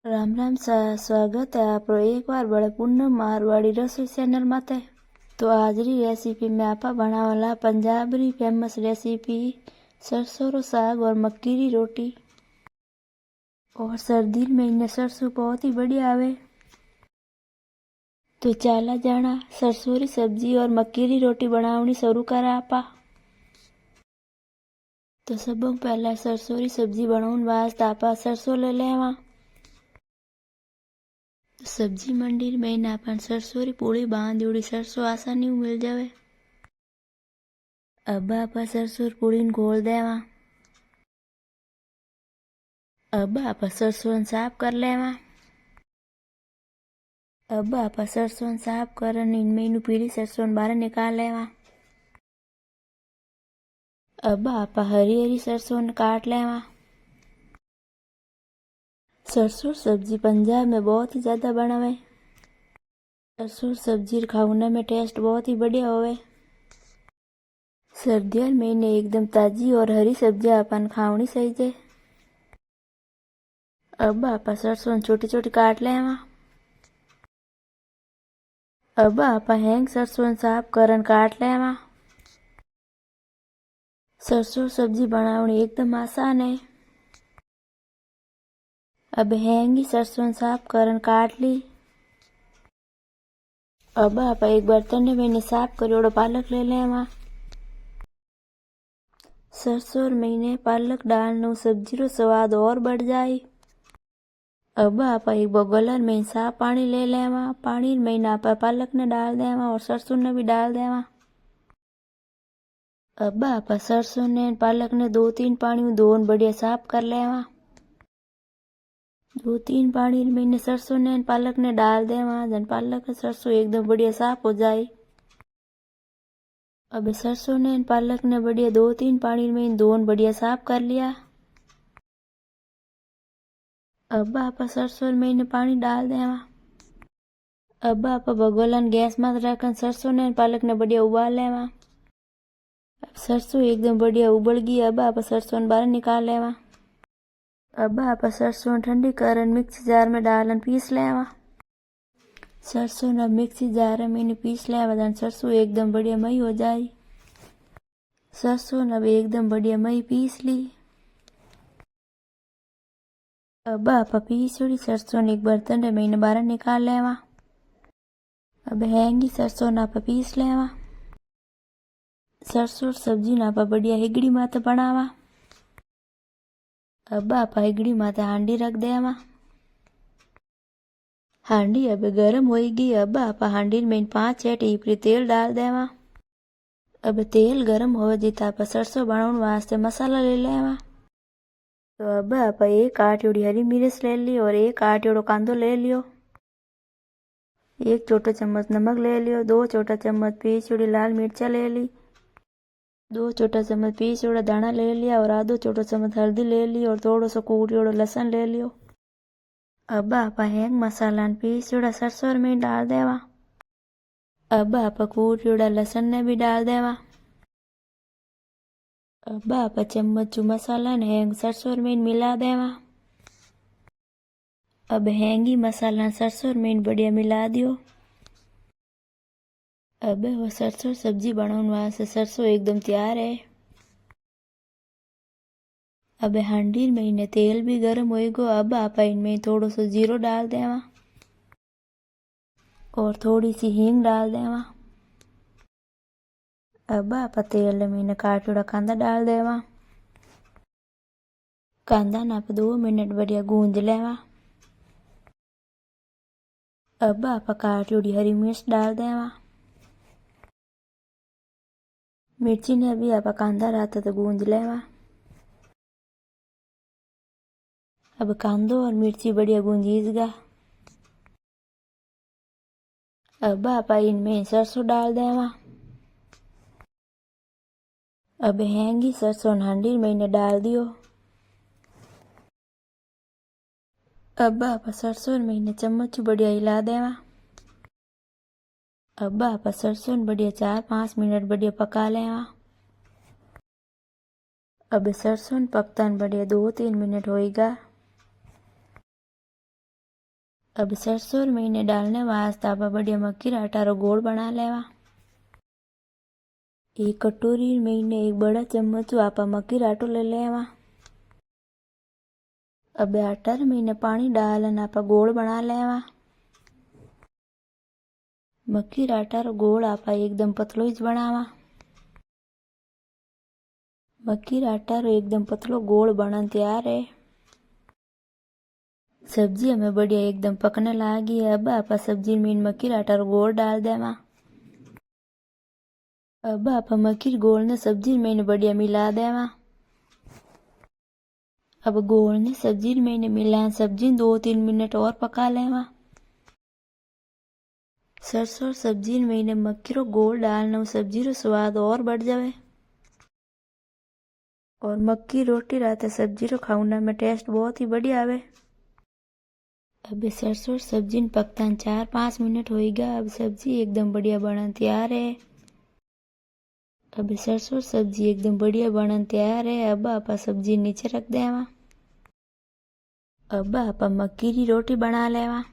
राम राम सा स्वागत है आप एक बार बड़े पूनम मारवाड़ी रसोई चैनल माते। तो आज री रेसिपी में आपा बनावाला पंजाब री फेमस रेसिपी सरसों रो साग और मक्की री रोटी। और सर्दी में इन्हें सरसों बहुत ही बढ़िया आवे। तो चाला जाना सरसों री सब्जी और मक्की री रोटी बनावनी शुरू करा आपा। तो सब पहला सरसों री सब्जी बनाउन वास्ते आपा सरसों ले लेवा। सब्जी मंडी में ना अपन सरसों री पूरी बांध उड़ी सरसों आसानी मिल जावे। अब आप सरसों पूड़ी घोल देवा। अब आप सरसों साफ कर लेवा। अब आप सरसों साफ कर इनमें पीली सरसों बाहर निकाल लेवा। अब आप हरी हरी सरसों काट लेवा। सरसों सब्जी पंजाब में बहुत ही ज्यादा बनावे। सरसों सब्जी खाने में टेस्ट बहुत ही बढ़िया होवे। सर्दियों में इन्हें एकदम ताजी और हरी सब्जियां अपन खावनी चाहिए। अब आप सरसों छोटी छोटी काट लेवा। अब आप हैंग सरसों साफ करन काट लेवा। सरसों सब्जी बनावनी एकदम आसान है। अब हैंगी सरसों साफ करन काट ली। अब आप एक बर्तन में मैंने साफ करोड़ो पालक ले लेवा। सरसों में पालक डालने सब्जी रो स्वाद और बढ़ जाए। अब आप एक बगोलर में साफ पानी ले लेवा। पानी में आप पालक ने डाल देवा और सरसों ने भी डाल देवा। अब आप सरसों ने पालक ने 2-3 पानी में धोन बढ़िया साफ कर लेवा। 2-3 पानी में सरसों ने पालक ने डाल देवा। जन पालक सरसों एकदम बढ़िया साफ हो जाए। अब सरसों ने पालक ने बढ़िया 2-3 पानी में धोन बढ़िया साफ कर लिया। अब आप सरसों में पानी डाल देवा। अब आप भगोलन गैस मत रखन सरसों ने पालक ने बढ़िया उबाल लेवा। अब सरसों एकदम बढ़िया उबल गई। अब आप सरसों बाहर निकाल लेवा। अब आप सरसों ठंडी करन मिक्सी जार में डालन पीस लेवा। सरसों अब मिक्सी जार में पीस लेवा। जन सरसों एकदम बढ़िया मई हो जाए। सरसों अब एकदम बढ़िया मई पीस ली। अब आप पीसोड़ी सरसों एक बर्तन में बाहर निकाल लेवा। अब हैंगी सरसों आप पीस लेवा। सरसों सब्जी आप बढ़िया हिगड़ी माते बनावा। अब आप हिगड़ी माते हांडी रख देवा। हांडी अब गरम होगी। अब आप हांडी में 5-6 टीपरी तेल डाल देवा। अब तेल गरम हो जाता आप सरसों बनाने वास्ते मसाला ले लेवा। तो अब आप एक आटियोड़ी हरी मिर्च ले ली और एक आटियोड़ो कांदो ले लियो। 1 छोटा चम्मच नमक ले लियो। 2 छोटा चम्मच पीछोड़ी लाल मिर्चा ले ली। 2 छोटा चम्मच पीछोड़ा दाना ले लिया और आधो छोटा चम्मच हल्दी ले ली और थोड़ा सा कूटियोड़ो लहसुन ले लियो। अब आप हैंग मसाला पीछोड़ा सरसों में डाल देवा। अब आप कूटियोड़ा लहसुन ने भी डाल देवा। अब आप चम्मच मसाला ने हैंग सरसों में मिला देवा। अब हैंगी मसाला सरसों में बढ़िया मिला दियो। अब वो सरसों सब्जी बनाने वास्ते सरसों एकदम तैयार है। अब हांडी में इन्हें तेल भी गर्म होएगो। अब आप इनमें थोड़ो सो जीरो डाल देवा और थोड़ी सी हींग डाल देवा। अब आप तेल में इन्हें काटोड़ा कांदा डाल देवा। कांदा ना आप 2 मिनट बढ़िया गूंज लेवा। अब आप काटोड़ी हरी मिर्च डाल देवा। मिर्ची ने भी आप कांदा रहता तो गूंज लेवा। अब कांदो और मिर्ची बढ़िया गूंजीजगा। अब आप इनमें सरसों डाल देवा। अब हैंगी सरसों हांडी में इन्हें डाल दियो। अब आप सरसों में इन्हें चम्मच बढ़िया हिला देवा। अब आप सरसों बढ़िया 4-5 मिनट बढ़िया पका लेवा। अब सरसों पकता बढ़िया 2-3 मिनट होएगा। अब सरसों महीने डालने वास्ते आप बढ़िया मक्की रा आटा रो गोल बना लेवा। एक कटोरी महीने एक बड़ा चम्मच आप मक्की रा आटो ले लेवा। अब आटा महीने पानी डालन आप गोल बना लेवा। मक्की रा आटा रो गोल आप एकदम पतलो ज बनावा। मक्की रा आटा रो एकदम पतलो गोल बनन तैयार है। सब्जी हमें बढ़िया एकदम पकने लागी है। अब आप सब्जी में मक्की रा आटा रो गोल डाल देवा। अब आप मक्की गोल ने सब्जी में बढ़िया मिला देवा। अब गोल ने सब्जी में मिला सब्जी 2-3 मिनट और पका लेवा। सरसों सब्जी में मक्की रो गोल डालना सब्जी रो स्वाद और बढ़ जावे। और मक्की रोटी राते सब्जी रो खाना में टेस्ट बहुत ही बढ़िया आवे। अब सरसों सब्जी पकता 4-5 मिनट होएगा। अब सब्जी एकदम बढ़िया बनन तैयार है। अब सरसों सब्जी एकदम बढ़िया बनन तैयार है। अब आप सब्जी नीचे रख देवा। अब आप मक्की री रोटी बना लेवा।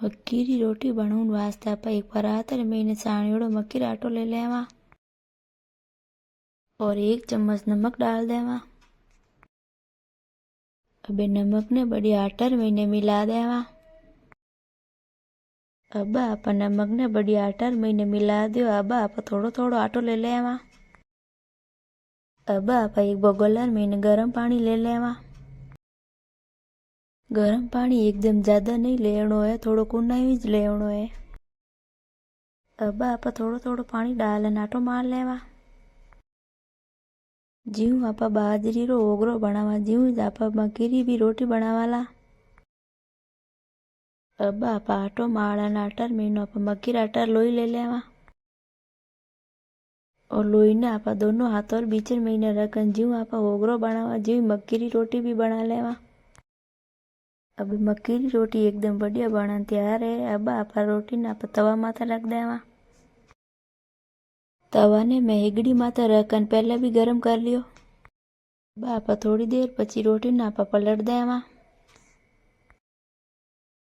मक्की री रोटी बनाउन वास्ते आप एक परात में साणियोड़ो मक्की रा आटो ले लेवा और 1 चम्मच नमक डाल देवा। अब नमक ने बढ़िया आटा में मिला देवा। अब आप नमक ने बढ़िया आटा में मिला दो। अब आप थोड़ो थोड़ो आटो ले लेवा। अब आप एक बगोलर में गर्म पानी ले लेवा। गर्म पानी एकदम ज्यादा नहीं लेनो है, थोड़ो कुनाई ज लेनो है। अब आप थोड़ो थोड़ो पानी डालन आटो मार लेवा। जीव आप बाजरी रो ओगरो बनावा जीव आप मक्की री भी रोटी बनावाला। अब आप आटो मारन आटर में आप मक्की रा आटा लोई ले लेवा और लोई ने आप दोनों हाथ और बीच में रखन जीव आप ओगरो बनावा जीव मक्की री रोटी भी बना लेवा। अब मक्की री रोटी एकदम बढ़िया बनन तैयार है। अब आप रोटी ने आप तवा माथे रख देवा। तवा ने मैं हेगड़ी माथे रखन पहले भी गरम कर लियो। अब आप थोड़ी देर पची रोटी ने आप पलट देवा।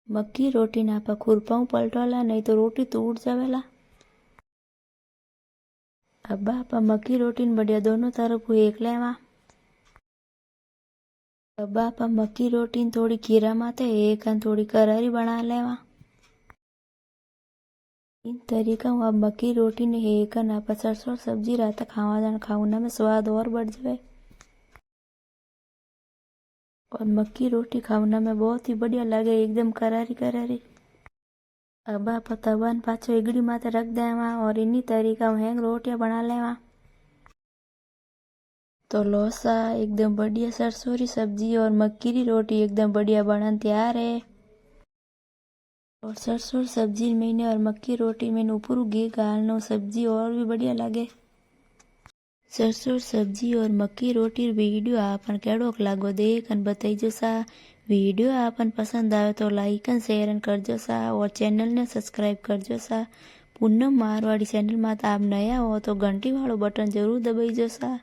मक्की रोटी ने आप खुरपाऊ पलटोला नहीं तो रोटी टूट जावेला। अब आप मक्की रोटी ने बढ़िया दोनों तरफ एक लेवा। अब आप मक्की रोटी ने थोड़ी खीरा माथे एक थोड़ी करारी बना लेवा। इन तरीका आप मक्की रोटी ने एक आप सरसों सब्जी रात खाना में स्वाद और बढ़ जावे। और मक्की रोटी खाना में बहुत ही बढ़िया लगे एकदम करारी करारी। अब आप तवा ने पाछो एगड़ी माथे रख देवा और इन्हीं तरीका हैंग रोटियां बना लेवा। तो लोसा एकदम बढ़िया सरसों री सब्जी और मक्की री रोटी एकदम बढ़िया बनन तैयार है। और सरसों सब्जी में और मक्की रोटी में ऊपर घी डालना सब्जी और भी बढ़िया लगे। सरसों सब्जी और मक्की रोटी वीडियो आपन केड़ो लागो देखन बताइजो सा। वीडियो आपन पसंद आवे तो लाइक एंड शेयर करजो सा और चैनल ने सब्सक्राइब करजो सा। पूनम मारवाड़ी चैनल में आप नया हो तो घंटी वालों बटन जरूर दबाइजो सा।